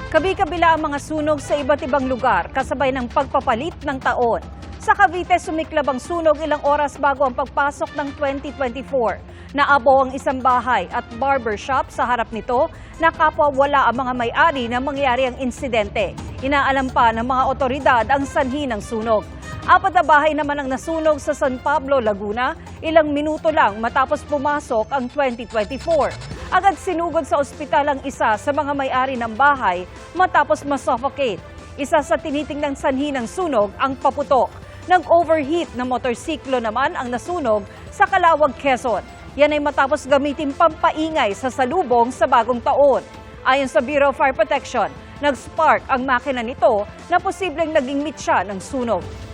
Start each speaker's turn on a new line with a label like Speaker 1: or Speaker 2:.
Speaker 1: Kabi-kabila ang mga sunog sa iba't ibang lugar kasabay ng pagpapalit ng taon. Sa Cavite, sumiklab ang sunog ilang oras bago ang pagpasok ng 2024. Naabaw ang isang bahay at barbershop sa harap nito na kapwa wala ang mga may-ari na mangyari ang insidente. Inaalam pa ng mga otoridad ang sanhi ng sunog. 4 na bahay naman ang nasunog sa San Pablo, Laguna, ilang minuto lang matapos pumasok ang 2024. Agad sinugod sa ospital ang isa sa mga may-ari ng bahay matapos masuffocate. Isa sa tinitingnang sanhi ng sunog ang paputok. Nag-overheat na motorsiklo naman ang nasunog sa Calawag, Quezon. Yan ay matapos gamitin pampaingay sa salubong sa bagong taon. Ayon sa Bureau of Fire Protection, nag-spark ang makina nito na posibleng naging mitsa ng sunog.